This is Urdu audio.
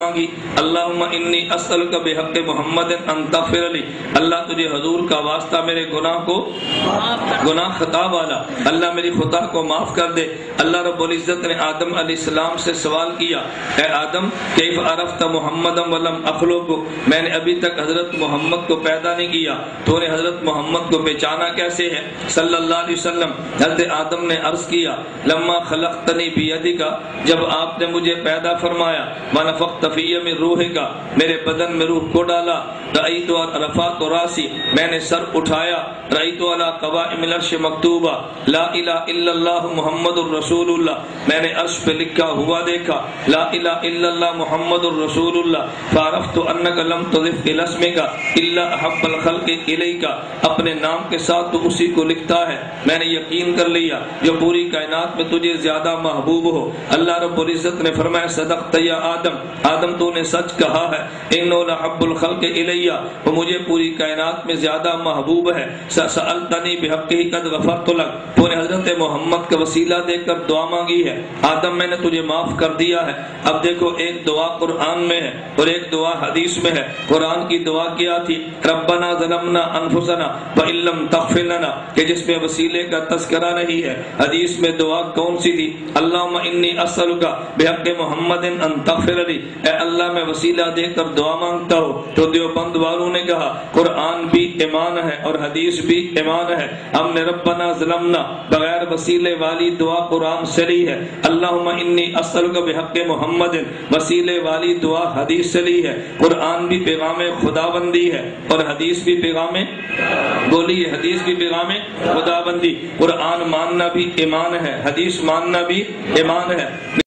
مانگی اللہم انی اسألک بحق محمد ان تغفر لی، اللہ تجھے حضور کا واسطہ میرے گناہ خطا والا، اللہ میری خطا کو معاف کر دے۔ اللہ رب العزت نے آدم علیہ السلام سے سوال کیا، اے آدم کیف عرفت محمد ولم اخلق، میں نے ابھی تک حضرت محمد کو پیدا نہیں کیا، تو نے حضرت محمد کو پہچانا کیسے ہے صلی اللہ علیہ وسلم؟ حضرت آدم نے عرض کیا لما خلقتنی بیدک، جب آپ نے مجھے پیدا فرمایا، ونفخت فی من روح کا، میرے بدن میں روح کو ڈالا، رأیت رفعت راسی، میں نے سر اٹھایا، رأیت علی قوائم العرش مکتوبہ لا الہ الا اللہ محمد الرسول اللہ، میں نے عرش پہ لکھا ہوا دیکھا لا الہ الا اللہ محمد الرسول اللہ، فعرفت انک لم تضف الی اسمک الا احب الخلق الیک، اپنے نام کے ساتھ تو اسی کو لکھتا ہے، میں نے یقین کر لیا جو پوری کائنات میں تجھے زیادہ محبوب ہو۔ اللہ رب العزت نے فرمایا صدقت یا آدم، آدم تو نے سچ کہا ہے، انہ لحب الخلق الیہ، وہ مجھے پوری کائنات میں زیادہ محبوب ہے، سألتنی بحقہ قد غفرت لک، تو نے حضرت محمد کا وسیلہ دے کر دعا مانگی ہے، آدم میں نے تجھے معاف کر دیا ہے۔ اب دیکھو ایک دعا قرآن میں ہے اور ایک دعا حدیث میں ہے۔ قرآن کی دعا کیا تھی ربنا ظلمنا انفسنا وان لم تغفر لنا، کہ جس میں وسیلے کا تذکرہ نہیں ہے۔ حدیث میں دعا کون سی تھی؟ اللہم انی اسألک بحق محمد ان تغفر لی، اے اللہ میں وسیلہ دے کر دعا مانگتا ہوں۔ تو دیوبند والوں نے کہا قرآن بھی ایمان ہے اور حدیث بھی ایمان ہے، ہم نے ربنا ظلمنا بغیر وسیلے والی دعا قرآن سے لی ہے، اللہم انی اسألک بحق محمد وسیلے والی دعا حدیث سے لی ہے۔ قرآن بھی پیغام خدا بندی ہے اور حدیث بھی پیغام بولی ہے، حدیث بھی پیغام خدا بندی۔ قرآن ماننا بھی ایمان ہے، حدیث ماننا بھی ایمان ہے۔